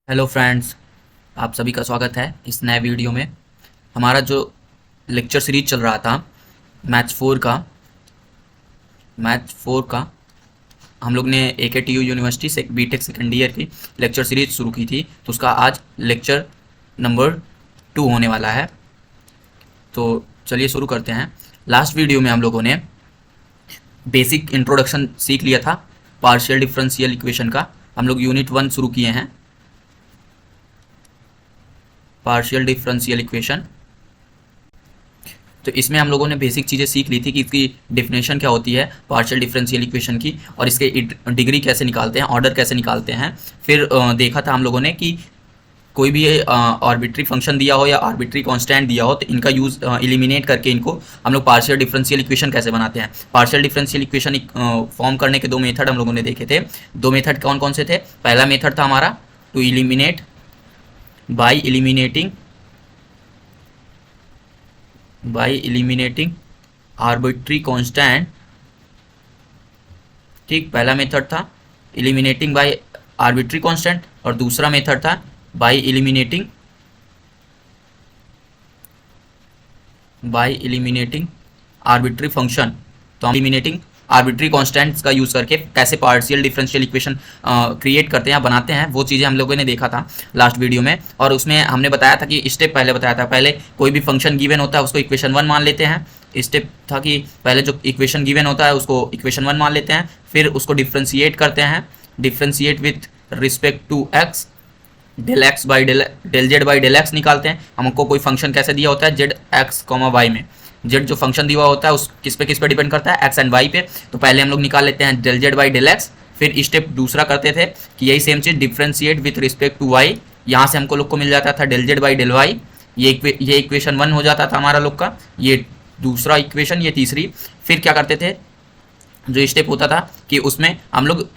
Hello friends, आप सभी का स्वागत है इस नए वीडियो में। हमारा जो लेक्चर सीरीज चल रहा था मैथ 4 का हम लोग ने AKTU यूनिवर्सिटी से बीटेक सेकेंड ईयर की लेक्चर सीरीज शुरू की थी, तो उसका आज लेक्चर नंबर 2 होने वाला है। तो चलिए शुरू करते हैं। लास्ट वीडियो में हम लोगों ने बेसिक इंट्रोडक्शन सीख लिया था पार्शियल डिफरेंशियल इक्वेशन का। हम लोग यूनिट 1 शुरू किए हैं, पार्शियल डिफरेंशियल इक्वेशन। तो इसमें हम लोगों ने बेसिक चीज़ें सीख ली थी कि इसकी डेफिनेशन क्या होती है पार्शियल डिफरेंशियल इक्वेशन की, और इसके डिग्री कैसे निकालते हैं, ऑर्डर कैसे निकालते हैं। फिर देखा था हम लोगों ने कि कोई भी आर्बिट्री फंक्शन दिया हो या आर्बिट्री कांस्टेंट दिया हो तो इनका यूज़ एलिमिनेट करके इनको हम लोग पार्शियल डिफरेंशियल इक्वेशन कैसे बनाते हैं। पार्शियल डिफरेंशियल इक्वेशन फॉर्म करने के दो मेथड हम लोगों ने देखे थे। दो मेथड कौन कौन से थे? पहला मेथड था हमारा to eliminate by eliminating arbitrary constant. ठीक, पहला मेथड था एलिमिनेटिंग बाय आर्बिट्री कांस्टेंट और दूसरा मेथड था बाय एलिमिनेटिंग आर्बिट्री फंक्शन। तो हम एलिमिनेटिंग आर्बिट्री कांस्टेंट्स का यूज़ करके कैसे पार्शियल डिफरेंशियल इक्वेशन क्रिएट करते हैं, बनाते हैं, वो चीज़ें हम लोगों ने देखा था लास्ट वीडियो में। और उसमें हमने बताया था कि स्टेप पहले बताया था, पहले कोई भी फंक्शन गिवन होता है उसको इक्वेशन 1 मान लेते हैं। स्टेप था कि पहले जो इक्वेशन गिवन होता है उसको इक्वेशन 1 मान लेते हैं, फिर उसको डिफ्रेंशिएट करते हैं, differentiate with respect to x, del z by del x निकालते हैं। हमको कोई फंक्शन कैसे दिया होता है जेड एक्स कॉमा वाई में, जेड जो फंक्शन दिया होता है उस किस पे डिपेंड करता है, एक्स एंड वाई पे। तो पहले हम लोग निकाल लेते हैं del z by del x. फिर स्टेप दूसरा करते थे कि यही सेम चीज़ differentiate with respect to y. यहाँ से हमको लोग को मिल जाता था del z by del y. ये इक्वेशन 1 हो जाता था हमारा लोग का, ये दूसरा इक्वेशन, ये तीसरी। फिर क्या करते थे, जो स्टेप होता था कि उसमें हम लोग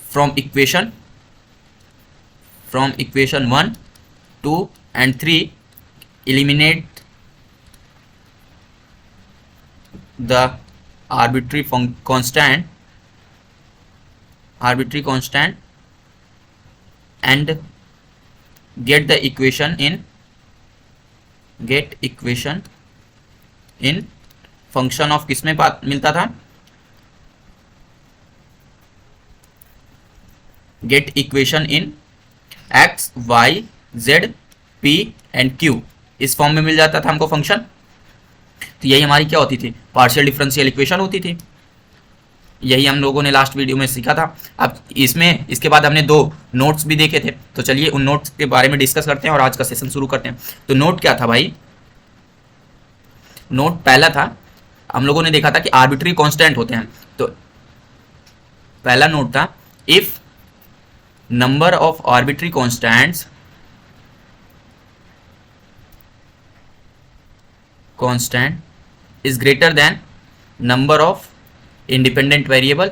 from equation 1, 2 and 3 eliminate the arbitrary constant and get equation in function of किस में बात मिलता था, get equation in x y z p and q, इस फॉर्म में मिल जाता था हमको फंक्शन। तो यही हमारी क्या होती थी, पार्शियल डिफरेंशियल इक्वेशन होती थी। यही हम लोगों ने लास्ट वीडियो में सीखा था। अब इसके बाद हमने 2 नोट्स भी देखे थे, तो चलिए उन नोट्स के बारे में डिस्कस करते हैं और आज का सेशन शुरू करते हैं। तो नोट क्या था भाई? नोट पहला था, हम लोगों ने देखा था कि आर्बिट्री कांस्टेंट होते हैं। तो पहला नोट था, if number of arbitrary constants is greater than number of independent variable।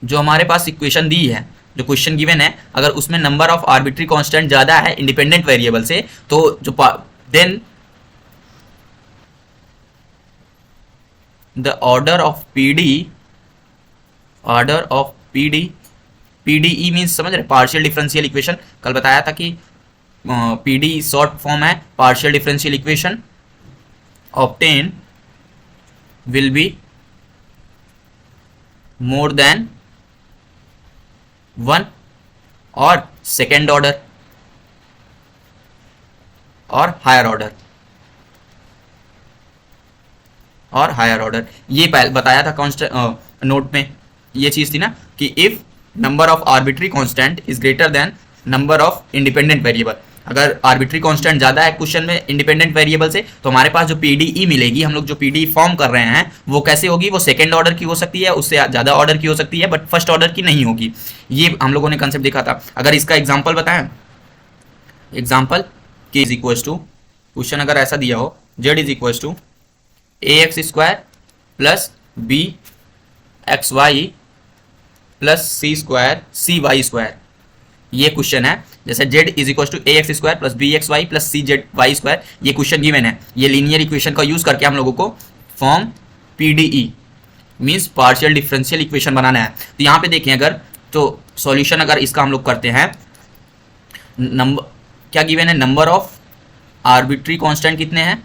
जो हमारे पास इक्वेशन दी है, जो क्वेश्चन गिवन है, अगर उसमें नंबर ऑफ आर्बिट्री कांस्टेंट ज़्यादा है इंडिपेंडेंट वेरिएबल से, तो जो then the order of PDE means समझ रहे, पार्शियल डिफरेंशियल इक्वेशन। कल बताया था कि पीडी शॉर्ट फॉर्म है partial differential equation, obtain will be more than 1 और सेकेंड ऑर्डर और हायर ऑर्डर ये बताया था नोट में। ये चीज़ थी ना कि if number of arbitrary constant is greater than number of independent variable. अगर आर्बिट्री कांस्टेंट ज़्यादा है क्वेश्चन में इंडिपेंडेंट वेरिएबल से, तो हमारे पास जो पीडीई मिलेगी, हम लोग जो पीडीई फॉर्म कर रहे हैं, वो कैसे होगी? वो सेकेंड ऑर्डर की हो सकती है, उससे ज़्यादा ऑर्डर की हो सकती है, बट फर्स्ट ऑर्डर की नहीं होगी। ये हम लोगों ने कंसेप्ट देखा था। अगर इसका एग्जाम्पल बताएं, एग्जाम्पल के इज इक्वल टू, क्वेश्चन अगर ऐसा दिया हो, z is equal to AX² plus BXY plus CY², ये क्वेश्चन है। जैसे z is equal to AX² plus BXY plus CZY², ये क्वेश्चन गिवन है। ये लीनियर इक्वेशन का यूज करके हम लोगों को form PDE means partial differential equation बनाना है। तो यहाँ पे देखें अगर, तो सॉल्यूशन अगर इसका हम लोग करते हैं, नंबर क्या गिवन है, नंबर ऑफ आर्बिट्री कांस्टेंट कितने हैं,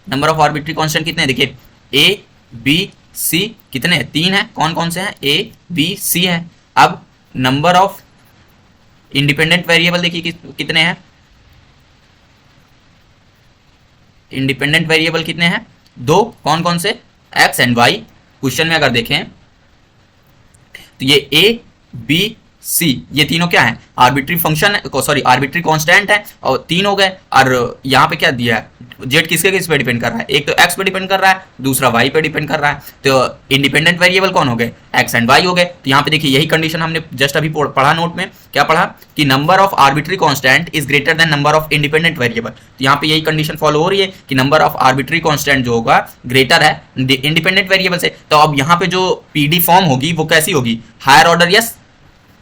नंबर ऑफ आर्बिट्री कांस्टेंट कितने हैं, देखिए ए बी सी कितने हैं, 3 हैं, कौन कौन से हैं, ए बी सी है। अब नंबर ऑफ इंडिपेंडेंट वेरिएबल देखिए कितने हैं, इंडिपेंडेंट वेरिएबल कितने हैं, 2, कौन कौन से, एक्स एंड वाई। क्वेश्चन में अगर देखें तो ये ए बी सी ये तीनों क्या है, arbitrary function, sorry arbitrary constant है, और 3 हो गए। और यहाँ पे क्या दिया है, जेड किसके किस पे डिपेंड कर रहा है, एक तो एक्स पे डिपेंड कर रहा है, दूसरा वाई पे डिपेंड कर रहा है। तो इंडिपेंडेंट वेरिएबल कौन हो गए, एक्स एंड वाई हो गए। तो यहाँ पे देखिए यही कंडीशन हमने जस्ट अभी पढ़ा नोट में, क्या पढ़ा कि number of arbitrary constant is greater than number of independent variable. तो यहाँ पे यही कंडीशन फॉलो हो रही है कि नंबर ऑफ आर्बिट्री कांस्टेंट जो होगा ग्रेटर है इंडिपेंडेंट वेरिएबल से। तो अब यहाँ पे जो पीडी फॉर्म होगी वो कैसी होगी, हायर ऑर्डर या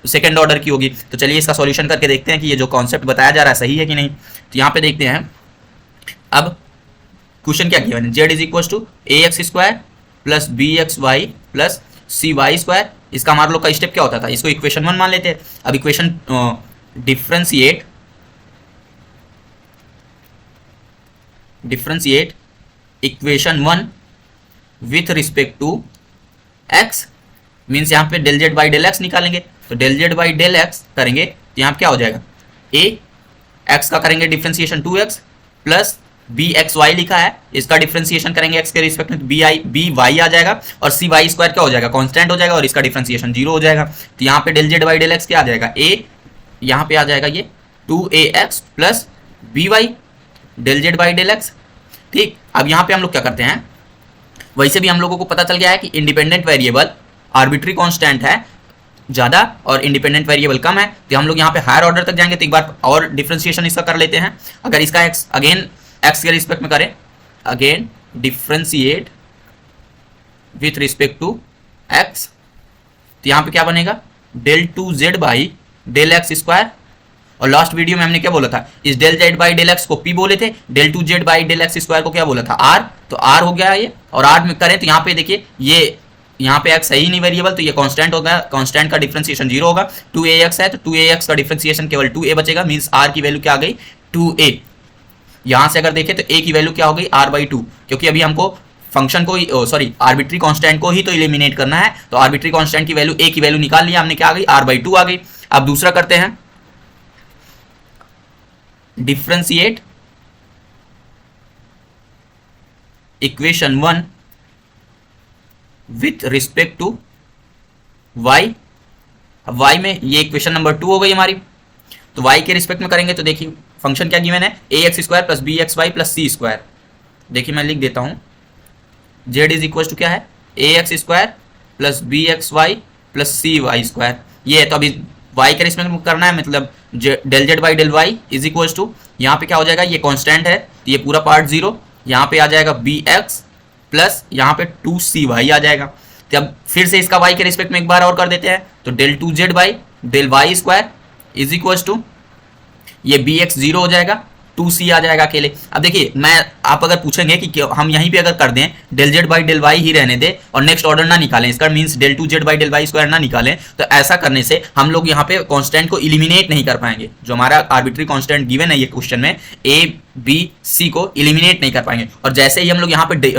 सेकेंड ऑर्डर की होगी। तो चलिए इसका सॉल्यूशन करके देखते हैं कि ये जो कॉन्सेप्ट बताया जा रहा है सही है कि नहीं। तो यहाँ पे देखते हैं, अब क्वेश्चन क्या किया मैंने, z is equal to a x square plus b x y plus c y square. इसका हमारे लोग का स्टेप क्या होता था, इसको इक्वेशन 1 मान लेते हैं। अब equation differentiate equation 1 with respect to x, means यहाँ पे del z by del x निकालेंगे। तो del z by del x करेंगे तो यहाँ पे क्या हो जाएगा, ए एक्स का करेंगे differentiation 2x plus b x y लिखा है, इसका डिफ्रेंसिएशन करेंगे एक्स के रिस्पेक्ट में, बी वाई आ जाएगा, और सी वाई स्क्वायर क्या हो जाएगा, कांस्टेंट हो जाएगा, और इसका डिफ्रेंसिएशन 0 हो जाएगा। तो यहाँ पे del z by del x क्या आ जाएगा, ए यहाँ पे आ जाएगा ये 2ax plus b y del z by del x. ठीक, अब यहाँ पे हम लोग क्या करते हैं, वैसे भी हम लोगों को पता चल गया है कि इंडिपेंडेंट वेरिएबल आर्बिट्री कांस्टेंट है ज़्यादा और इंडिपेंडेंट वेरिएबल कम है। तो हम लोग यहाँ पे हायर ऑर्डर तक जाएंगे। तो एक बार और डिफ्रेंसिएशन इसका कर लेते हैं। अगर इसका एक्स अगेन एक्स के रिस्पेक्ट में करें, again differentiate with respect to x, तो यहाँ पे क्या बनेगा, del 2z by del x square. और लास्ट वीडियो में हमने क्या बोला था, इस del z by del x को p बोले थे, del 2z by del x square को क्या बोला था, r। तो r हो गया ये, और r में करें तो यहाँ पे देखिए ये यहाँ पे x है ही नहीं वेरिएबल, तो ये कांस्टेंट होगा, कांस्टेंट का डिफरेंशिएशन 0 होगा। 2ax है तो 2ax का डिफरेंशिएशन केवल 2a बचेगा, मींस r की वैल्यू क्या आ गई, 2a। यहाँ से अगर देखें तो a की वैल्यू क्या हो गई, r/2, क्योंकि अभी हमको फंक्शन को सॉरी आर्बिट्री कांस्टेंट को ही तो एलिमिनेट करना है। तो आर्बिट्री कांस्टेंट की वैल्यू a की वैल्यू निकाल लिया हमने, क्या आ गई, r/2 आ गई। अब दूसरा करते हैं, differentiate equation 1 with respect to y। अब y में ये इक्वेशन नंबर 2 हो गई हमारी। तो y के रिस्पेक्ट में करेंगे तो देखिए फंक्शन क्या गिवन है, ax square plus b x y plus c square. देखिए मैं लिख देता हूँ, z इज इक्वल टू क्या है, ax square plus b x y plus c y square. ये है, तो अभी y के रिस्पेक्ट में करना है, मतलब del z by del y is equal to, यहाँ पे क्या हो जाएगा, ये कांस्टेंट है तो ये पूरा पार्ट 0, यहाँ पे आ जाएगा बी एक्स प्लस यहाँ पे 2cy आ जाएगा। तो अब फिर से इसका y के रिस्पेक्ट में एक बार और कर देते हैं, तो del 2z by del y square is equal to, ये बी एक्स 0 हो जाएगा, 2c आ जाएगा अकेले। अब देखिए मैं, आप अगर पूछेंगे कि हम यहीं पे अगर कर दें del z by del y ही रहने दें और नेक्स्ट ऑर्डर ना निकालें, इसका means del 2z by del y square ना निकालें, तो ऐसा करने से हम लोग यहाँ पे कांस्टेंट को इलिमिनेट नहीं कर पाएंगे। जो हमारा आर्बिट्री कांस्टेंट गिवन है ये क्वेश्चन में, a b c को इलिमिनेट नहीं कर पाएंगे। और जैसे ही हम लोग यहाँ पे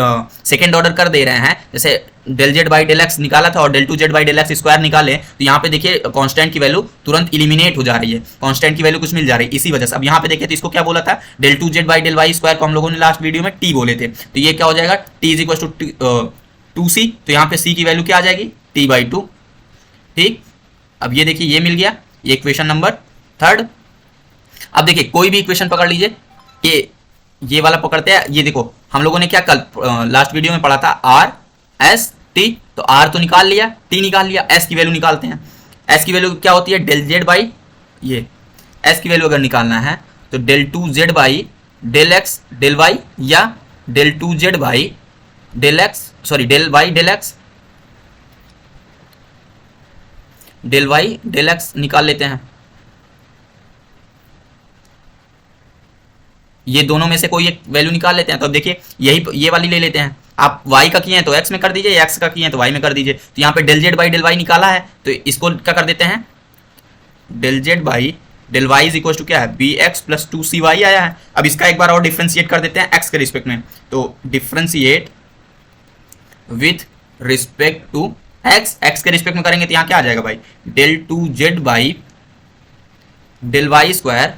सेकेंड ऑर्डर कर दे रहे हैं, जैसे del z by del x निकाला था और del 2z by del x square निकाले, तो यहाँ पे देखिए कांस्टेंट की वैल्यू तुरंत इलिमिनेट हो जा रही है, कांस्टेंट की वैल्यू कुछ मिल जा रही है इसी वजह से। अब यहाँ पे देखिए तो इसको क्या बोला था, del 2z by del y square को हम लोगों ने लास्ट वीडियो में t बोले थे, तो ये क्या हो जाएगा, t is equal to 2c। तो यहाँ पे c की वैल्यू क्या आ जाएगी, t/2। ठीक, अब ये देखिए ये मिल गया, ये इक्वेशन नंबर 3। अब देखिए कोई भी इक्वेशन पकड़ लीजिए, ये वाला पकड़ते हैं। ये देखो हम लोगों ने क्या कल लास्ट वीडियो में पढ़ा था, आर एस टी, तो आर तो निकाल लिया, टी निकाल लिया, एस की वैल्यू निकालते हैं। एस की वैल्यू क्या होती है, डेल जेड बाई, ये एस की वैल्यू अगर निकालना है तो del 2z by del x del y, या del 2z by del x, sorry del y del x del y del x निकाल लेते हैं। ये दोनों में से कोई एक वैल्यू निकाल लेते हैं। तो अब देखिए यही ये वाली ले लेते हैं, आप y का किए हैं तो x में कर दीजिए, x का किए हैं तो y में कर दीजिए। तो यहाँ पे del z by del y निकाला है, तो इसको क्या कर देते हैं, del z by del y is equal to क्या है, बी एक्स प्लस 2cy आया है। अब इसका एक बार और डिफ्रेंशिएट कर देते हैं x के रिस्पेक्ट में, तो differentiate with respect to x के रिस्पेक्ट में करेंगे तो यहाँ क्या आ जाएगा भाई, del two z by del y square,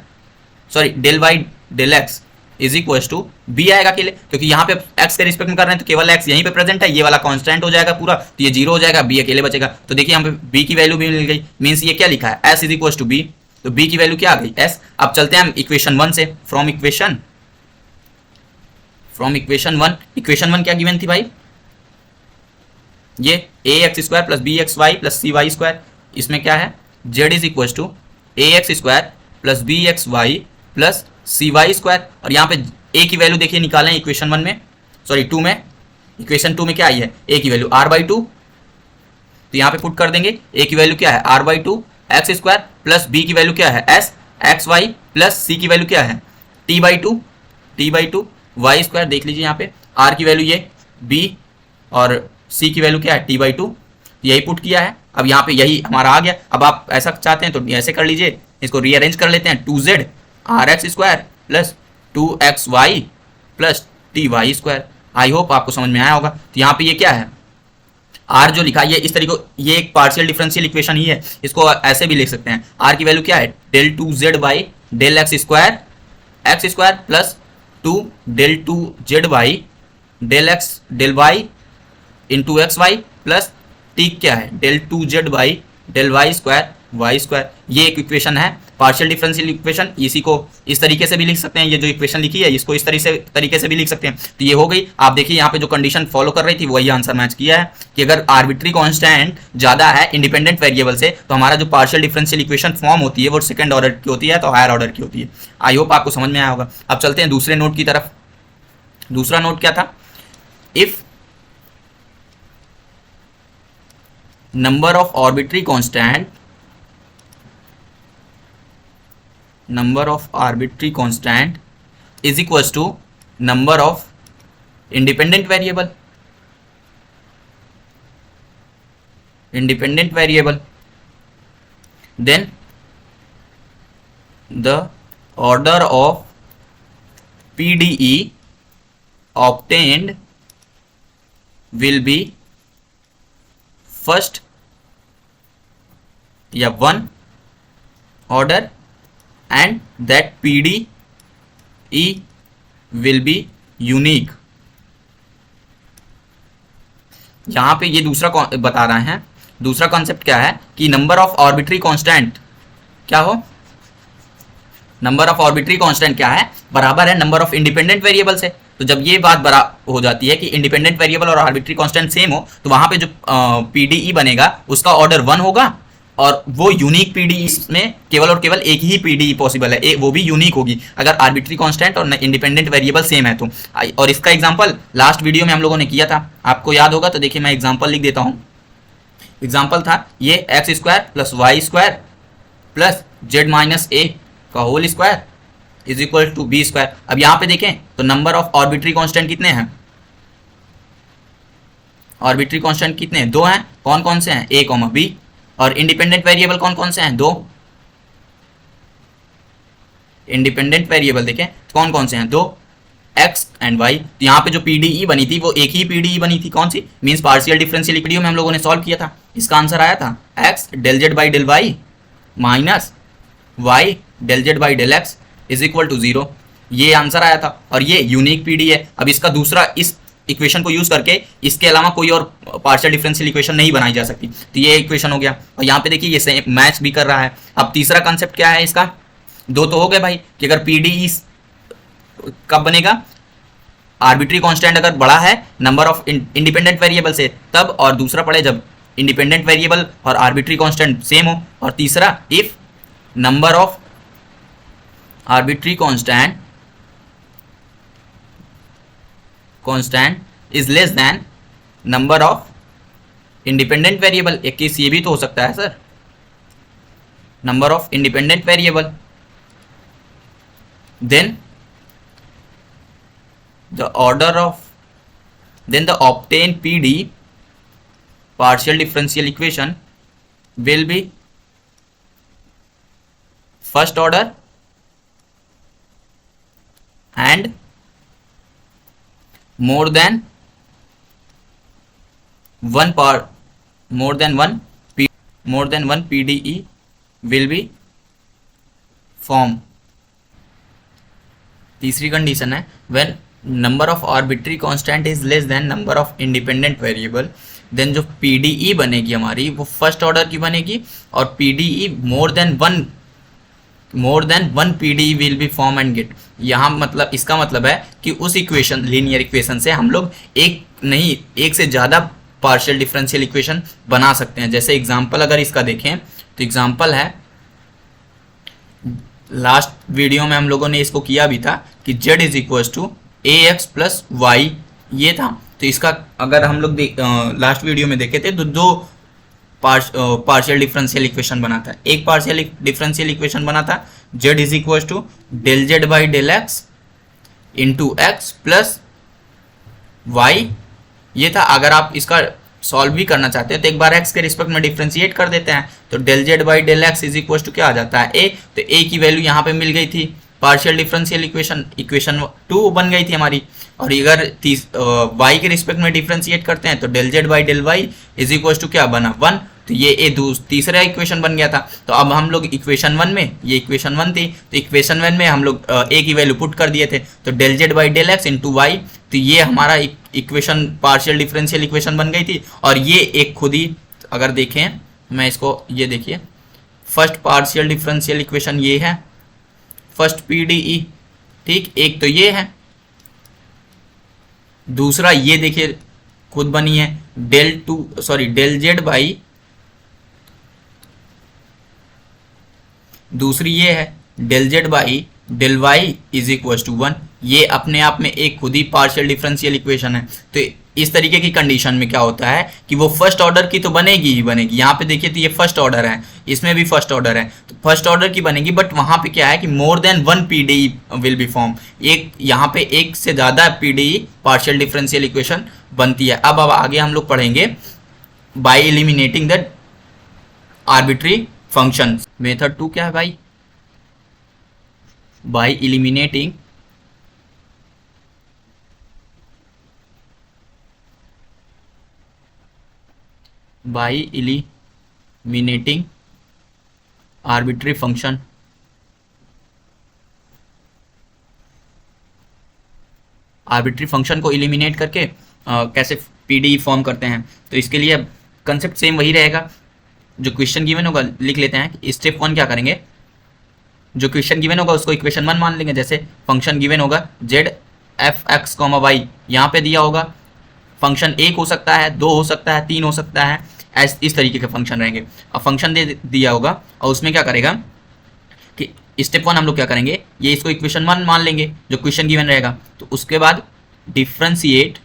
sorry del y del x is equal to b आएगा अकेले, क्योंकि यहाँ पे x के रिस्पेक्ट में कर रहे हैं तो केवल x यहीं पे प्रेजेंट है, ये वाला कांस्टेंट हो जाएगा पूरा, तो ये 0 हो जाएगा, b अकेले बचेगा। तो देखिए यहाँ पे b की वैल्यू भी मिल गई, मीन्स ये क्या लिखा है, s is equal to b, तो b की वैल्यू क्या आ गई s। अब चलते हैं हम इक्वेशन 1 से, फ्रॉम इक्वेशन 1, इक्वेशन 1 क्या गिवन थी भाई, ये ax square plus b x y plus cy square, इसमें क्या है z is equal to ax square plus b x y plus cy square, और यहाँ पे a की वैल्यू देखिए निकालें इक्वेशन 1 में, सॉरी 2 में, इक्वेशन 2 में क्या आई है, a की वैल्यू r/2, तो यहाँ पे पुट कर देंगे, a की वैल्यू क्या है r/2 x square plus b की वैल्यू क्या है s x y plus c की वैल्यू क्या है t/2 y स्क्वायर, देख लीजिए यहाँ पे r की वैल्यू ये b और c की वैल्यू क्या है t/2, यही पुट किया है। अब यहाँ पे यही हमारा आ गया। अब आप ऐसा चाहते हैं तो ऐसे कर लीजिए, इसको रीअरेंज कर लेते हैं, 2z rx square plus 2xy plus ty square. I hope आपको समझ में आया होगा। तो यहाँ पे ये क्या है, r जो लिखा है ये इस तरीके, ये एक पार्शियल डिफरेंशियल इक्वेशन ही है, इसको ऐसे भी लिख सकते हैं, r की वैल्यू क्या है, del 2z by del x square plus 2 del 2z by del x del y into x y plus t क्या है, del 2z by del y square. ये एक इक्वेशन है पार्शियल डिफरेंशियल इक्वेशन, इसी को इस तरीके से भी लिख सकते हैं, ये जो इक्वेशन लिखी है इसको इस तरीके से भी लिख सकते हैं। तो ये हो गई। आप देखिए यहाँ पे जो कंडीशन फॉलो कर रही थी वही आंसर मैच किया है कि अगर आर्बिट्री कांस्टेंट ज्यादा है इंडिपेंडेंट वेरिएबल से तो हमारा जो पार्शियल डिफरेंशियल इक्वेशन फॉर्म होती है वो सेकंड ऑर्डर की होती है, तो हायर ऑर्डर की होती है। आई होप आपको समझ में आया होगा। अब चलते हैं दूसरे नोट की तरफ। दूसरा नोट क्या था, if number of arbitrary constant is equals to number of independent variable, then the order of PDE obtained will be first या 1 order and that PDE will be unique. यहां पे ये दूसरा बता रहे हैं, दूसरा कॉन्सेप्ट क्या है कि नंबर ऑफ आर्बिट्री कांस्टेंट क्या हो, नंबर ऑफ आर्बिट्री कांस्टेंट क्या है, बराबर है नंबर ऑफ इंडिपेंडेंट वेरिएबल से। तो जब ये बात बराबर हो जाती है कि इंडिपेंडेंट वेरिएबल और आर्बिट्री कांस्टेंट सेम हो तो वहां पे जो PDE बनेगा उसका ऑर्डर 1 होगा और वो यूनिक PDE में केवल और केवल एक ही PDE पॉसिबल है, वो भी यूनिक होगी अगर आर्बिट्री कांस्टेंट और इंडिपेंडेंट वेरिएबल सेम है तो। और इसका एग्जांपल लास्ट वीडियो में हम लोगों ने किया था, आपको याद होगा तो देखिए मैं एग्जांपल लिख देता हूँ। एग्जांपल था ये x square plus y square plus z minus a का whole square is equal to b square. अब यहाँ पे देखें तो नंबर ऑफ आर्बिट्री कांस्टेंट कितने हैं, आर्बिट्री कांस्टेंट कितने हैं, 2 हैं। कौन कौन से हैं, ए कॉमा बी। और इंडिपेंडेंट वेरिएबल कौन कौन से हैं, 2 इंडिपेंडेंट वेरिएबल देखें कौन कौन से हैं, 2 एक्स एंड वाई। तो यहाँ पे जो PDE बनी थी वो एक ही PDE बनी थी, कौन सी, मीन्स पार्शियल डिफरेंशियल इक्वेशन में हम लोगों ने सॉल्व किया था। इसका आंसर आया था x del z by del y minus y del z by del x is equal to 0, ये आंसर आया था और ये यूनिक PDE है। अब इसका दूसरा इस इक्वेशन को यूज करके इसके अलावा कोई और पार्शियल डिफरेंशियल इक्वेशन नहीं बनाई जा सकती, तो ये इक्वेशन हो गया। और यहाँ पे देखिए ये सेम मैच भी कर रहा है। अब तीसरा कंसेप्ट क्या है इसका, 2 तो हो गए भाई कि अगर PDE कब बनेगा, आर्बिट्री कांस्टेंट अगर बड़ा है नंबर ऑफ इंडिपेंडेंट वेरिएबल से तब, और दूसरा पड़े जब इंडिपेंडेंट वेरिएबल और आर्बिट्री कांस्टेंट सेम हो, और तीसरा if number of arbitrary constant is less than number of independent variable. एक केस ये भी तो हो सकता है sir, number of independent variable, then the order of then the obtained PD partial differential equation will be first order and more than one PDE will be formed. तीसरी condition है when number of arbitrary constant is less than number of independent variable, then जो PDE बनेगी हमारी वो first order की बनेगी और PDE more than one PDE will be form and get. यहाँ मतलब इसका मतलब है कि उस इक्वेशन लीनियर इक्वेशन से हम लोग एक से ज़्यादा पार्शियल डिफरेंशियल इक्वेशन बना सकते हैं. जैसे एग्जांपल अगर इसका देखें तो एग्जांपल है, लास्ट वीडियो में हम लोगों ने इसको किया भी था कि z is equal to a x plus y, ये था. तो इसका अगर हम लोग लास्ट वीडियो में देखे थे तो दो पार्शियल डिफरेंशियल इक्वेशन बना था. एक पार्शियल डिफरेंशियल इक्वेशन बना था z is equal to del z by del x into x plus y, ये था. अगर आप इसका सॉल्व भी करना चाहते हैं तो एक बार x के रिस्पेक्ट में डिफ्रेंशिएट कर देते हैं तो del z by del x is equal to क्या आ जाता है a. तो a की वैल्यू यहाँ पे मिल गई थी, पार्शियल डिफरेंशियल इक्वेशन 2 बन गई थी हमारी. और अगर y के रिस्पेक्ट में डिफ्रेंशिएट करते हैं तो del z by del y is equal to क्या बना 1. तो ये तीसरा इक्वेशन बन गया था. तो अब हम लोग इक्वेशन 1 में, ये इक्वेशन 1 थी तो इक्वेशन 1 में हम लोग a की वैल्यू पुट कर दिए थे तो del z by del x into y. तो ये हमारा इक्वेशन पार्शियल डिफरेंशियल इक्वेशन बन गई थी. और ये एक खुद ही अगर देखें मैं इसको, ये देखिए फर्स्ट पार्शियल डिफरेंशियल इक्वेशन ये है, फर्स्ट पीडीई, ठीक. एक तो ये है, दूसरा ये देखिए खुद बनी है डेल जेड बाई, दूसरी ये है del z by del y is equal to 1. ये अपने आप में एक खुद ही पार्शियल डिफरेंशियल इक्वेशन है. तो इस तरीके की कंडीशन में क्या होता है कि वो फर्स्ट ऑर्डर की तो बनेगी ही बनेगी. यहाँ पे देखिए तो ये फर्स्ट ऑर्डर है, इसमें भी फर्स्ट ऑर्डर है तो फर्स्ट ऑर्डर की बनेगी. बट वहाँ पे क्या है कि more than one PDE will be form, एक यहाँ पे एक से ज़्यादा पीडीई पार्शियल डिफरेंशियल इक्वेशन बनती है. अब आगे हम लोग पढ़ेंगे by eliminating the arbitrary function. Method 2 क्या है भाई? By eliminating arbitrary function. Arbitrary function को एलिमिनेट करके कैसे पीडीई फॉर्म करते हैं. तो इसके लिए कंसेप्ट सेम वही रहेगा. जो क्वेश्चन गिवन होगा लिख लेते हैं. स्टेप 1 क्या करेंगे, जो क्वेश्चन गिवन होगा उसको इक्वेशन 1 मान लेंगे. जैसे फंक्शन गिवन होगा z f x comma y, यहाँ पे दिया होगा फंक्शन 1 हो सकता है, 2 हो सकता है, 3 हो सकता है, इस तरीके के फंक्शन रहेंगे. अब फंक्शन दिया होगा और उसमें क्या करेगा कि स्टेप 1 हम लोग क्या करेंगे, ये इसको इक्वेशन 1 मान लेंगे जो क्वेश्चन गिवन रहेगा. तो उसके बाद differentiate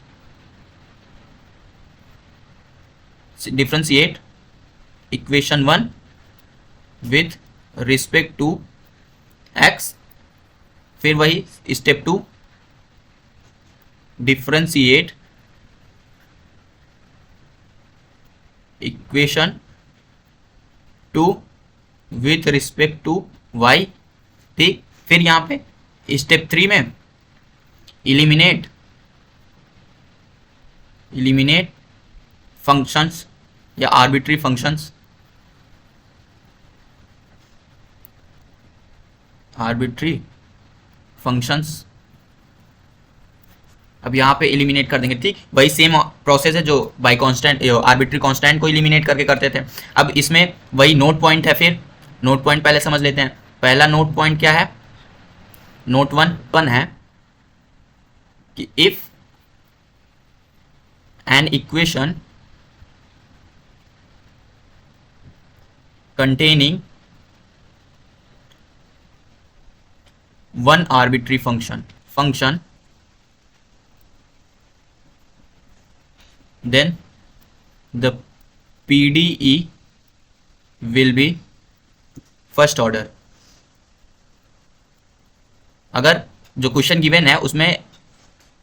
equation 1 with respect to x. फिर वही step 2 differentiate equation 2 with respect to y, ठीक. फिर यहाँ पे स्टेप 3 में इलिमिनेट फंक्शंस या आर्बिट्री फंक्शंस, अब यहाँ पे एलिमिनेट कर देंगे, ठीक. वही सेम प्रोसेस है जो बाई कांस्टेंट आर्बिट्री कांस्टेंट को एलिमिनेट करके करते थे. अब इसमें वही नोट पॉइंट है. फिर नोट पॉइंट पहले समझ लेते हैं. पहला नोट पॉइंट क्या है, नोट 1 है कि if an equation containing one arbitrary function then the PDE will be first order. अगर जो क्वेश्चन गिवन है उसमें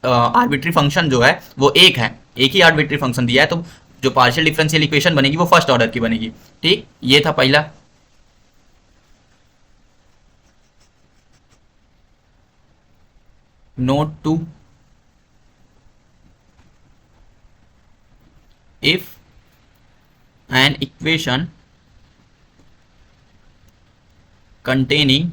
आर्बिट्री फंक्शन जो है वो एक है, एक ही आर्बिट्री फंक्शन दिया है, तो जो पार्शियल डिफरेंशियल इक्वेशन बनेगी वो फर्स्ट ऑर्डर की बनेगी। ठीक, ये था पहला। Note 2, if an equation containing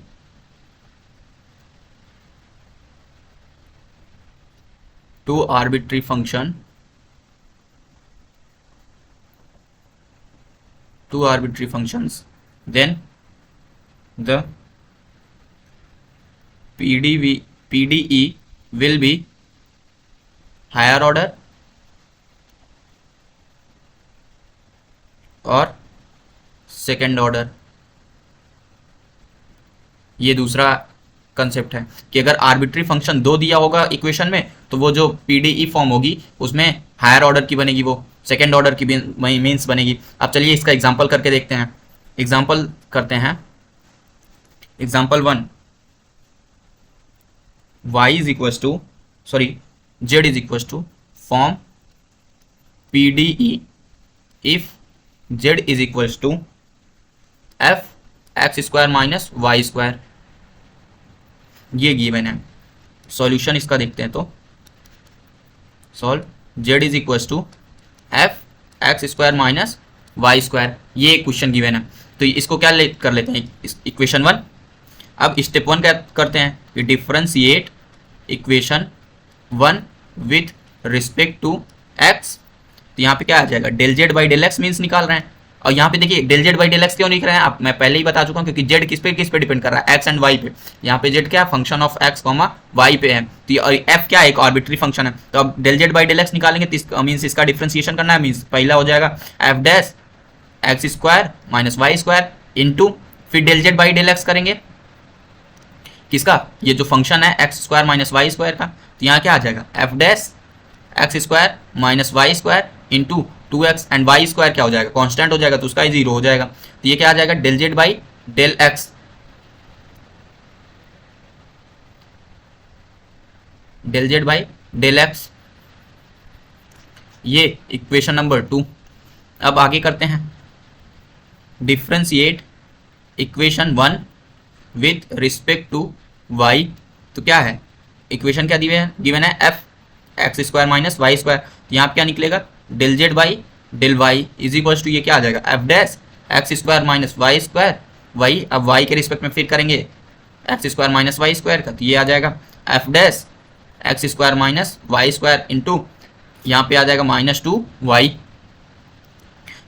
two arbitrary functions then the PDE will be higher order और सेकेंड ऑर्डर। ये दूसरा कंसेप्ट है कि अगर आर्बिट्री फंक्शन दो दिया होगा इक्वेशन में तो वो जो पीडीई फॉर्म होगी उसमें हायर ऑर्डर की बनेगी, वो सेकेंड ऑर्डर की मीन्स बनेगी। अब चलिए इसका एग्जांपल करके देखते हैं। एग्जांपल करते हैं, example 1, y is equal to z is equal to form PDE if z is equal to f x square minus y square. ये गिवन है। सॉल्यूशन इसका देखते हैं, तो solve z is equal to f x square minus y square, ये question given है। तो इसको क्या कर लेते हैं, इक्वेशन 1। अब स्टेप 1 क्या करते हैं कि differentiate equation 1 with respect to x। तो यहाँ पे क्या आ जाएगा, del z by del x means निकाल रहे हैं। और यहाँ पे देखिए del z by del x क्यों लिख रहे हैं, अब मैं पहले ही बता चुका हूँ, क्योंकि जेड किस पे डिपेंड कर रहा है, एक्स एंड वाई पे। यहाँ पे जेड क्या है, function of x comma y पे है, तो और एफ क्या है, एक आर्बिट्री फंक्शन है। तो अब del z by del x निकालेंगे तो मीन्स इसका डिफ्रेंसिएशन करना है, मीन्स पहला हो जाएगा f dash x square minus y square into फिर del z by del x करेंगे किसका, ये जो फंक्शन है x square minus y square का। तो यहाँ क्या आ जाएगा, f dash x square minus y square into 2x and y square क्या हो जाएगा, कांस्टेंट हो जाएगा, तो उसका ही 0 हो जाएगा। तो ये क्या आ जाएगा, del z by del x, del z by del x, ये इक्वेशन नंबर 2। अब आगे करते हैं, differentiate equation 1 with respect to y। तो क्या है, इक्वेशन क्या गिवन है, f x square minus y square. तो यहाँ पे क्या निकलेगा, del z by del y is equals to ये क्या आ जाएगा, f dash x square minus y square, y अब वाई के रिस्पेक्ट में फिर करेंगे x square minus y square का, तो ये आ जाएगा f dash x square minus y square into यहाँ पे आ जाएगा -2y।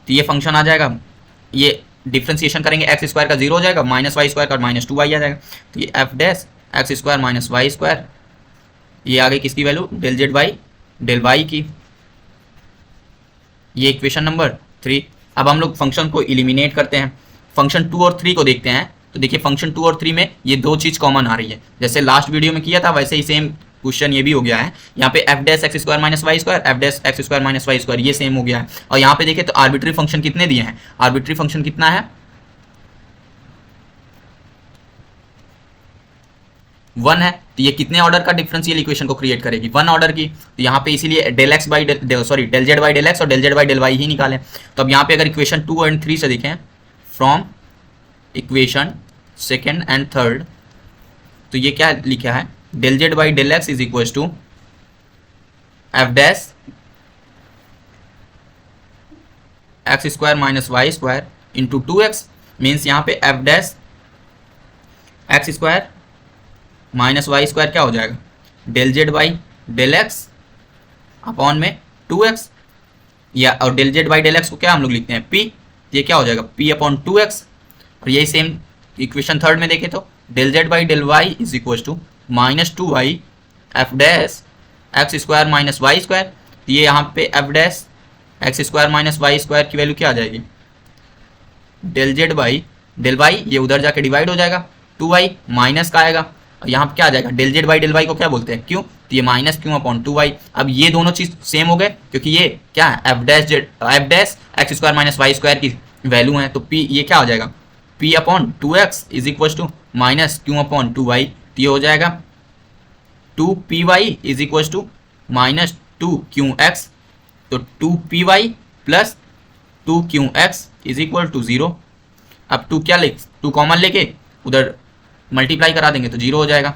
तो ये फंक्शन आ जाएगा, ये डिफ्रेंसिएशन करेंगे एक्स स्क्वायर का 0 हो जाएगा, माइनस वाई स्क्वायर का -2y आ जाएगा। तो ये f dash x square minus y square, ये आ गई किसकी value, del z by del y की। ये इक्वेशन नंबर 3। अब हम लोग फंक्शन को इलिमिनेट करते हैं, फंक्शन 2 और 3 को देखते हैं। तो देखिए फंक्शन 2 और 3 में ये दो चीज़ कॉमन आ रही है, जैसे लास्ट वीडियो में किया था वैसे ही सेम क्वेश्चन ये भी हो गया है। यहाँ पे f dash x square minus y square, f dash x square minus y square, ये सेम हो गया है। और यहाँ पे देखिए तो आर्बिट्री फंक्शन कितने दिए हैं, आर्बिट्री फंक्शन कितना है 1 है। तो ये कितने ऑर्डर का डिफरेंशियल इक्वेशन को क्रिएट करेगी, 1 ऑर्डर की। तो यहाँ पे इसीलिए del x by del z by del x और del z by del y ही निकालें। तो अब यहाँ पे अगर इक्वेशन 2 एंड 3 से देखें, from equation 2nd and 3rd, तो ये क्या लिखा है, del z by del x is equal to f dash x square minus y square into 2x, means यहाँ पे f dash x square minus y square क्या हो जाएगा, del z by del x upon में 2x, या और del z by del x को क्या हम लोग लिखते हैं p, ये क्या हो जाएगा p अपॉन 2x। और यही सेम इक्वेशन 3rd में देखें तो del z by del y is equal to -2y f dash x square minus y square. तो ये यहाँ पे f dash x square minus y square की वैल्यू क्या आ जाएगी, del z by del y, ये उधर जाके डिवाइड हो जाएगा, 2y माइनस का आएगा, और यहाँ पे क्या आ जाएगा, del z by del y को क्या बोलते हैं क्यों, तो ये -q अपॉन 2y। अब ये दोनों चीज़ सेम हो गए क्योंकि ये क्या है, f dash x square minus y square की वैल्यू है। तो p ये क्या हो जाएगा, p upon 2x is equal to -q upon 2y। तो ये हो जाएगा 2py is equal to minus 2qx, तो 2py plus 2qx is equal to 0। अब 2 क्या ले, 2 कॉमन लेके उधर मल्टीप्लाई करा देंगे तो 0 हो जाएगा।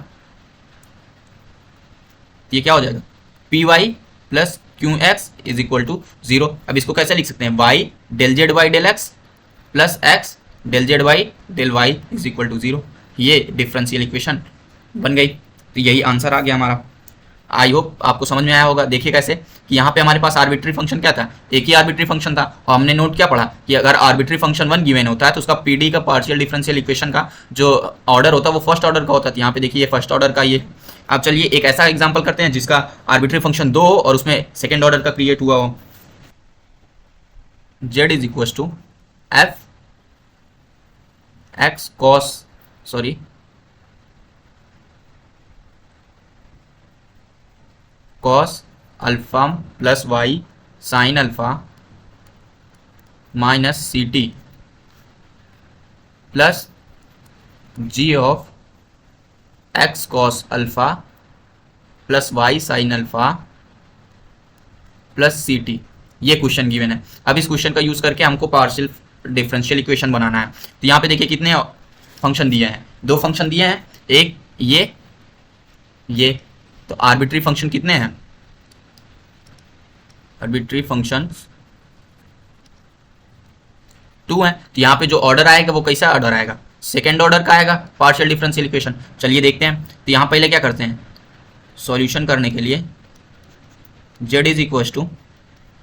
ये क्या हो जाएगा, py plus qx is equal to 0। अब इसको कैसे लिख सकते हैं, y del z y del x plus x del z y del y is equal to 0। ये डिफरेंशियल इक्वेशन बन गई। तो यही आंसर आ गया हमारा। आई होप आपको समझ में आया होगा। देखिए कैसे कि यहाँ पे हमारे पास आर्बिट्री फंक्शन क्या था, एक ही आर्बिट्री फंक्शन था, और हमने नोट क्या पढ़ा कि अगर आर्बिट्री फंक्शन 1 गिवन होता है तो उसका पीडी का पार्शियल डिफरेंशियल इक्वेशन का जो ऑर्डर होता है वो फर्स्ट ऑर्डर का होता है। यहाँ पे देखिए ये फर्स्ट ऑर्डर का ये। अब चलिए एक ऐसा एग्जाम्पल करते हैं जिसका आर्बिट्री फंक्शन 2 हो और उसमें सेकेंड ऑर्डर का क्रिएट हुआ हो। z is equal to f x cos alpha plus y sine alpha minus c t plus g of x cos alpha plus y sine alpha plus c t. ये question given है। अब इस question का use करके हमको partial differential equation बनाना है। तो यहाँ पे देखिए कितने फंक्शन दिए हैं, 2 फंक्शन दिए हैं, एक ये। तो आर्बिट्री फंक्शन कितने हैं, आर्बिट्री फंक्शन 2 हैं। तो यहाँ पे जो ऑर्डर आएगा वो कैसा ऑर्डर आएगा, सेकेंड ऑर्डर का आएगा पार्शियल डिफरेंशियल इक्वेशन। चलिए देखते हैं। तो यहाँ पहले क्या करते हैं, सॉल्यूशन करने के लिए z is equal to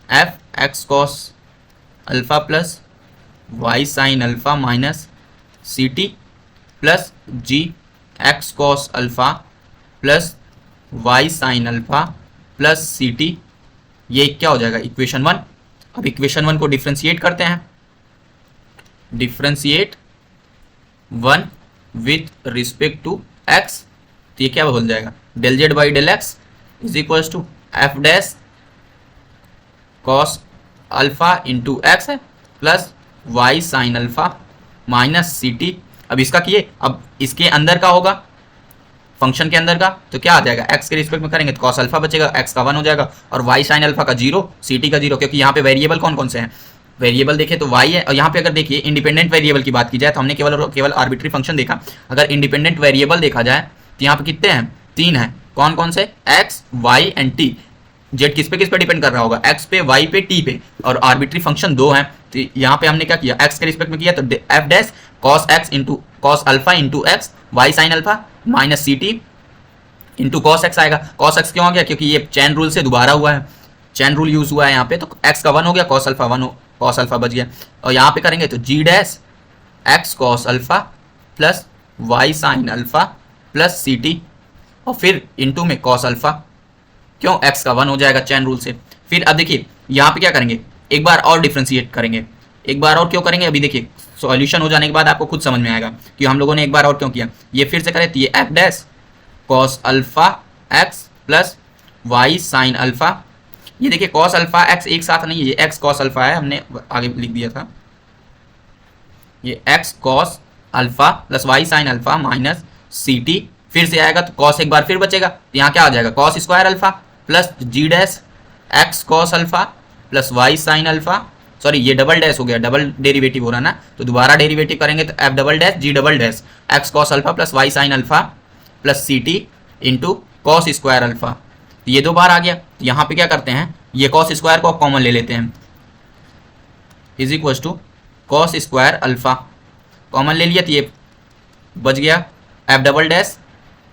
f x cos alpha plus y sine alpha minus c t plus g x cos alpha plus y sine alpha plus c t. ये क्या हो जाएगा, इक्वेशन 1। अब इक्वेशन 1 को डिफ्रेंशिएट करते हैं, differentiate 1 with respect to x। तो ये क्या बोल जाएगा, del z by del x is equal to f dash cos alpha into x है plus y sine alpha minus c t. अब इसका किए, अब इसके अंदर का होगा फंक्शन के अंदर का, तो क्या आ जाएगा, x के रिस्पेक्ट में करेंगे तो कॉस अल्फा बचेगा, x का 1 हो जाएगा, और y साइन अल्फा का 0, ct का 0, क्योंकि यहाँ पे वेरिएबल कौन कौन से हैं, वेरिएबल देखें तो y है। और यहाँ पे अगर देखिए इंडिपेंडेंट वेरिएबल की बात की जाए तो हमने केवल आर्बिट्री फंक्शन देखा। अगर इंडिपेंडेंट वेरिएबल देखा जाए तो यहाँ पे कितने हैं, 3 हैं। कौन कौन से, x y and t। z किस पे डिपेंड कर रहा होगा, x पे, y पे, t पे, और आर्बिट्री फंक्शन 2 हैं। तो यहाँ पे हमने क्या किया, x के रिस्पेक्ट में किया तो f dash cos x into cos alpha into x y sine alpha minus c t into cos x आएगा। कॉस एक्स क्यों आ गया, क्योंकि ये चैन रूल से दोबारा हुआ है, चैन रूल यूज हुआ है यहाँ पे, तो एक्स का 1 हो गया, कॉस अल्फा 1 हो, कॉस अल्फा बच गया। और यहाँ पे करेंगे तो g dash x cos alpha plus y sine alpha plus c t, और फिर इंटू में कॉस अल्फा, क्यों, एक्स का 1 हो जाएगा चैन रूल से। फिर अब देखिए यहाँ पे क्या करेंगे, एक बार और डिफ्रेंशिएट करेंगे, एक बार और क्यों करेंगे, अभी देखिए सॉल्यूशन हो जाने के बाद आपको खुद समझ में आएगा कि हम लोगों ने एक बार और क्यों किया। ये फिर से करें तो ये f dash cos alpha x plus y sine alpha. ये देखिए कॉस अल्फा एक्स एक साथ नहीं है, ये एक्स कॉस अल्फा है, हमने आगे लिख दिया था, ये x cos alpha plus y sine alpha minus c t. फिर से आएगा तो कॉस एक बार फिर बचेगा, तो यहाँ क्या आ जाएगा, cos square alpha plus g dash x cos alpha plus y sine alpha, sorry ये डबल डैश हो गया, डबल डेरिवेटिव हो रहा ना, तो दोबारा डेरिवेटिव करेंगे तो f double dash g double dash x cos alpha plus y sine alpha plus c t into cos square alpha. ये 2 बार आ गया। तो यहाँ पे क्या करते हैं, ये कॉस स्क्वायर को कॉमन ले लेते हैं, is equal to cos square alpha common ले लिया तो ये बच गया f double dash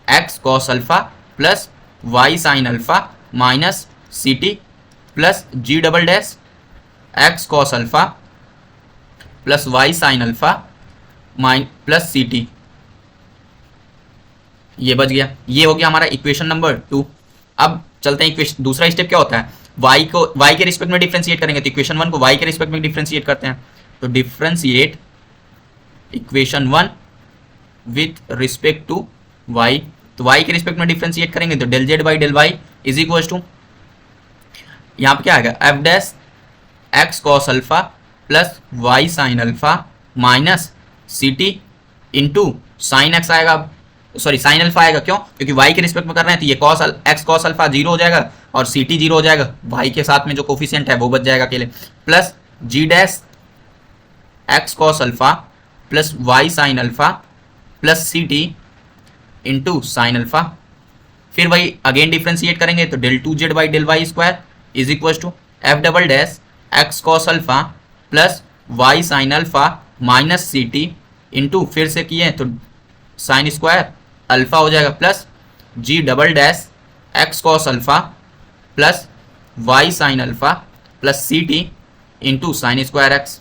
x cos alpha plus y sine alpha minus c t plus g double dash x cos alpha plus y sine alpha plus c t. ये बच गया, ये हो गया हमारा इक्वेशन नंबर 2। अब चलते हैं इक्वेशन, दूसरा स्टेप क्या होता है, y के रिस्पेक्ट में डिफरेंशिएट करेंगे, तो इक्वेशन 1 को y के रिस्पेक्ट में डिफरेंशिएट करते हैं। तो differentiate equation 1 with respect to y, तो y के रिस्पेक्ट में डिफरेंशिएट करेंगे तो del z by del y is equal to, यहाँ पे क्या आएगा, f dash x cos alpha plus y sine alpha minus c t into sine x आएगा, सॉरी साइन अल्फा आएगा, क्यों? क्योंकि वाई के रिस्पेक्ट में कर रहे हैं तो ये cos x cos alpha zero हो जाएगा और सी टी जीरो हो जाएगा, वाई के साथ में जो कोफिशिएंट है वो बच जाएगा अकेले, plus g dash x cos alpha plus y sine alpha plus c t into sine alpha. फिर वही अगेन डिफ्रेंशिएट करेंगे तो del two z by del y square is equal to f double dash x cos alpha plus y sine alpha minus c t into फिर से किए तो sine square alpha हो जाएगा plus g double dash x cos alpha plus y sine alpha plus c t into sine square x.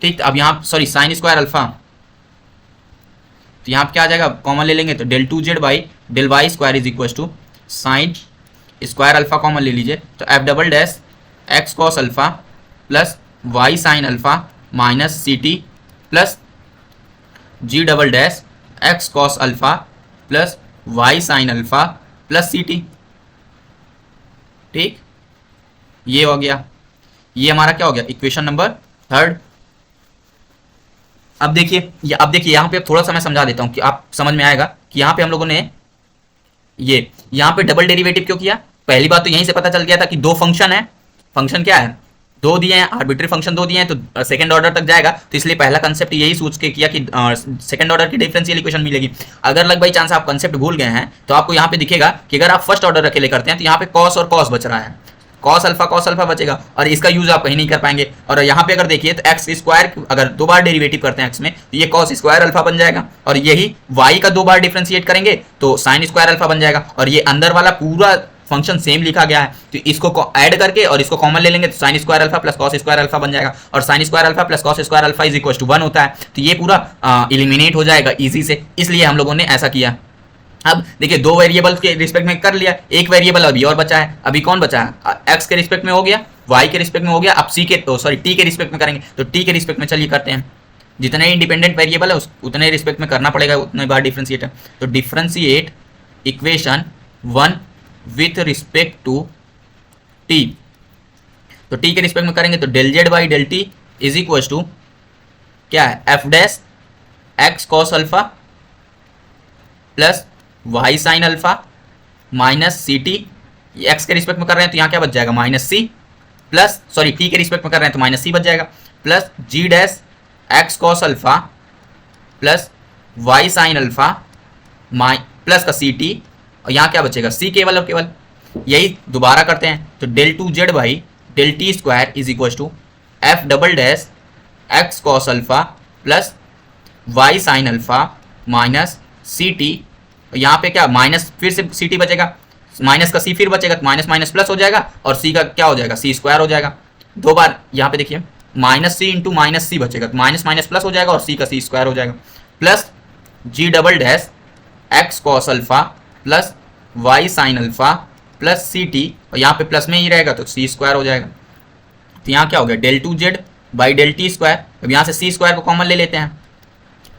ठीक, अब यहाँ sorry sine square alpha, तो यहाँ पे क्या आ जाएगा, कॉमन ले लेंगे तो del two z by del y square is equal to sine square alpha common ले लीजिए तो f double dash x cos alpha plus y sine alpha minus c t plus g double dash x cos alpha plus y sine alpha plus c t. ठीक, ये हो गया, ये हमारा क्या हो गया, इक्वेशन नंबर थर्ड। अब देखिए यहाँ पे थोड़ा सा मैं समझा देता हूँ कि आप समझ में आएगा कि यहाँ पे हम लोगों ने ये यहाँ पे डबल डेरिवेटिव क्यों किया। पहली बात तो यहीं से पता चल गया था कि दो फंक्शन है, फंक्शन क्या है, दो दिए हैं, आर्बिट्री फंक्शन दो दिए हैं तो सेकंड ऑर्डर तक जाएगा, तो इसलिए पहला कंसेप्ट यही सोच के किया कि सेकंड ऑर्डर की डिफरेंशियल इक्वेशन मिलेगी। अगर लग बाई चांस आप कंसेप्ट भूल गए हैं तो आपको यहाँ पे दिखेगा कि अगर आप फर्स्ट ऑर्डर अकेले करते हैं तो यहाँ पे कॉस और कॉस बच रहा है, कॉस अल्फा बचेगा और इसका यूज आप कहीं नहीं कर पाएंगे। और यहाँ पे अगर देखिए तो एक्स स्क्वायर अगर दो बार डेरिवेटिव करते हैं एक्स में तो ये कॉस स्क्वायर अल्फा बन जाएगा और यही वाई का दो बार डिफरेंशिएट करेंगे तो साइन स्क्वायर अल्फा बन जाएगा और ये अंदर वाला पूरा फंक्शन सेम लिखा गया है तो इसको ऐड करके और इसको कॉमन ले लेंगे तो sine square alpha plus cos square alpha बन जाएगा और sine square alpha plus cos square alpha is equal to 1 होता है, तो ये पूरा इलिमिनेट हो जाएगा इजी से, इसलिए हम लोगों ने ऐसा किया। अब देखिए दो वेरिएबल के रिस्पेक्ट में कर लिया, एक वेरिएबल अभी और बचा है, अभी कौन बचा है, एक्स के रिस्पेक्ट में हो गया, वाई के रिस्पेक्ट में हो गया, अब सी के सॉरी टी के रिस्पेक्ट में करेंगे तो टी के रिस्पेक्ट में चलिए करते हैं। जितने इंडिपेंडेंट वेरिएबल है उतने रिस्पेक्ट में करना पड़ेगा, उतने बार डिफ्रेंशिएट है। तो differentiate equation 1 with respect to t, तो टी के रिस्पेक्ट में करेंगे तो del z by del t is equal to क्या है, f dash x cos alpha plus y sine alpha minus c t, x के रिस्पेक्ट में कर रहे हैं तो यहाँ क्या बच जाएगा, minus c plus sorry t के रिस्पेक्ट में कर रहे हैं तो माइनस सी बच जाएगा plus g dash x cos alpha plus y sine alpha plus का सी टी और यहाँ क्या बचेगा, सी केवल और केवल। यही दोबारा करते हैं तो del two z by del t square is equal to f double dash x cos alpha plus y sine alpha minus c t, यहाँ पे क्या माइनस फिर से सी टी बचेगा, माइनस का सी फिर बचेगा तो माइनस माइनस प्लस हो जाएगा और सी का क्या हो जाएगा, सी स्क्वायर हो जाएगा। दो बार यहाँ पे देखिए माइनस सी इंटू माइनस सी बचेगा तो माइनस माइनस प्लस हो जाएगा और सी का सी स्क्वायर हो जाएगा plus g double dash x cos alpha plus y sine alpha plus c t और यहाँ पे प्लस में ही रहेगा तो सी स्क्वायर हो जाएगा। तो यहाँ क्या हो गया, del two z by del t square, अब यहाँ से सी स्क्वायर को कॉमन ले लेते हैं,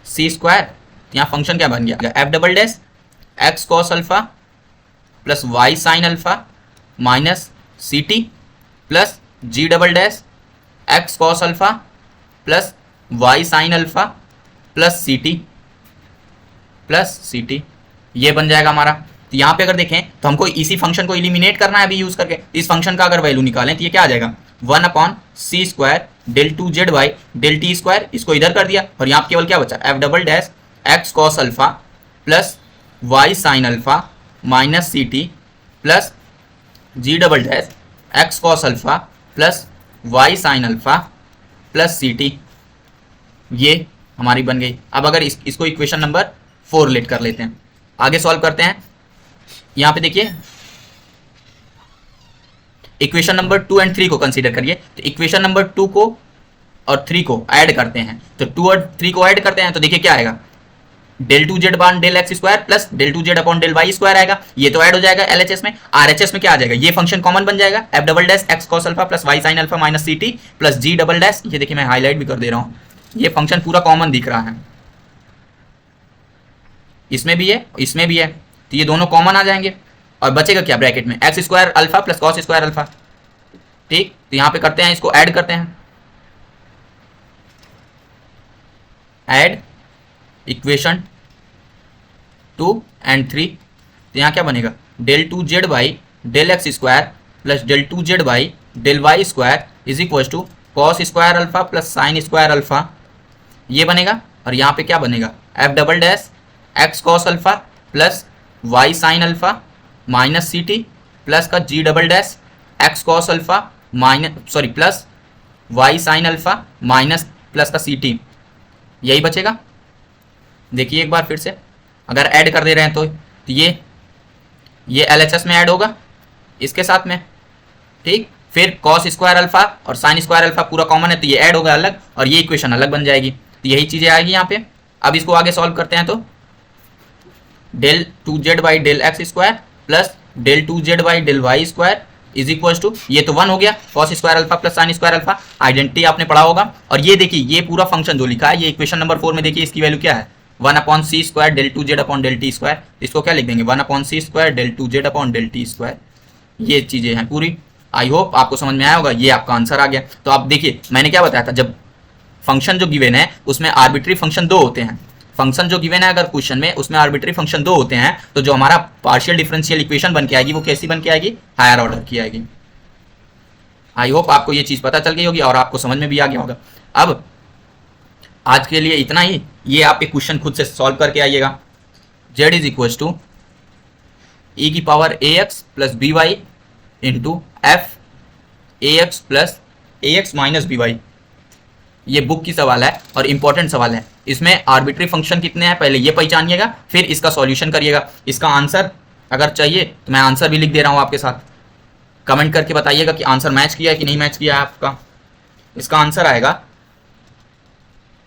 सी स्क्वायर तो यहाँ फंक्शन क्या बन गया, f double dash x cos alpha plus y sine alpha minus c t plus g double dash x cos alpha plus y sine alpha plus c t, ये बन जाएगा हमारा। तो यहाँ पे अगर देखें तो हमको इसी फंक्शन को इलिमिनेट करना है अभी यूज करके, इस फंक्शन का अगर वैल्यू निकालें तो ये क्या आ जाएगा, 1 upon c square del two z by del t square, इसको इधर कर दिया और यहाँ केवल क्या बचा, f double dash x cos alpha plus y sine alpha minus c t plus g double dash x cos alpha plus y sine alpha plus c t, ये हमारी बन गई। अब अगर इसको इक्वेशन नंबर 4 लेट कर लेते हैं, आगे सॉल्व करते हैं। यहाँ पे देखिए इक्वेशन नंबर 2 एंड 3 को कंसीडर करिए, तो इक्वेशन नंबर 2 को और 3 को ऐड करते हैं, तो 2 और 3 को ऐड करते हैं तो देखिए क्या आएगा, del two z by del x square plus del two z upon del y square आएगा, ये तो ऐड हो जाएगा एलएचएस में। आरएचएस में क्या आ जाएगा, ये फंक्शन कॉमन बन जाएगा, f double dash x cos alpha plus y sine alpha minus c t plus g double dash, ये देखिए मैं हाईलाइट भी कर दे रहा हूँ, ये फंक्शन पूरा कॉमन दिख रहा है, इसमें भी है इसमें भी है, तो ये दोनों कॉमन आ जाएंगे और बचेगा क्या ब्रैकेट में, x square alpha plus cos square alpha. ठीक, तो यहाँ पे करते हैं, इसको ऐड करते हैं, ऐड इक्वेशन 2 एंड 3, तो यहाँ क्या बनेगा del 2z by del x square plus del 2z by del y square is equal to cos square alpha plus sine square alpha, ये बनेगा। और यहाँ पे क्या बनेगा f double dash x cos alpha plus y sine alpha minus c t plus का g double dash x cos alpha plus y sine alpha minus plus का c T, यही बचेगा। देखिए एक बार फिर से अगर ऐड कर दे रहे हैं तो ये LHS में ऐड होगा इसके साथ में, ठीक। फिर कॉस स्क्वायर अल्फा और साइन स्क्वायर अल्फा पूरा कॉमन है तो ये ऐड होगा अलग और ये इक्वेशन अलग बन जाएगी। तो यही चीज़ें आएगी यहाँ पे। अब इसको आगे सॉल्व करते हैं तो del 2z by del x square plus del 2z by del y square is equal to, ये तो 1 हो गया, cos square alpha plus sine square alpha, identity आपने पढ़ा होगा। और ये देखिए ये पूरा फंक्शन जो लिखा है ये इक्वेशन नंबर 4 में देखिए इसकी वैल्यू क्या है 1/c square del 2z upon del t square, इसको क्या लिख देंगे 1/c square del 2z upon del t square. ये चीज़ें हैं पूरी। आई होप आपको समझ में आया होगा। ये आपका आंसर आ गया। तो आप देखिए मैंने क्या बताया था, जब फंक्शन जो गिवन है उसमें आर्बिट्री फंक्शन 2 होते हैं, फंक्शन जो गिवन है अगर क्वेश्चन में उसमें आर्बिट्री फंक्शन 2 होते हैं तो जो हमारा पार्शियल डिफरेंशियल इक्वेशन बन के आएगी वो कैसी बन के आएगी, हायर ऑर्डर की आएगी। आई होप आपको ये चीज़ पता चल गई होगी और आपको समझ में भी आ गया होगा। अब आज के लिए इतना ही। ये आप एक क्वेश्चन खुद से सॉल्व करके आइएगा। z is equal to e की power ax plus b y into f ax plus ax minus b y. ये बुक की सवाल है और इंपॉर्टेंट सवाल है। इसमें आर्बिट्री फंक्शन कितने हैं पहले ये पहचानिएगा, फिर इसका सॉल्यूशन करिएगा। इसका आंसर अगर चाहिए तो मैं आंसर भी लिख दे रहा हूँ आपके साथ, कमेंट करके बताइएगा कि आंसर मैच किया है कि नहीं मैच किया है आपका। इसका आंसर आएगा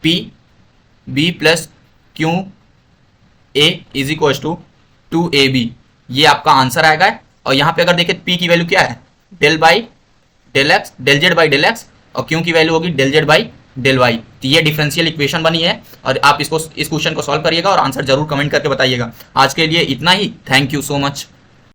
p b plus q a is equal to 2ab, ये आपका आंसर आएगा। और यहाँ पे अगर देखें पी की वैल्यू क्या है del by del x del z by del x और क्यू की वैल्यू होगी del z by del y. तो ये डिफरेंशियल इक्वेशन बनी है और आप इस क्वेश्चन को सॉल्व करिएगा और आंसर जरूर कमेंट करके बताइएगा। आज के लिए इतना ही। Thank you so much.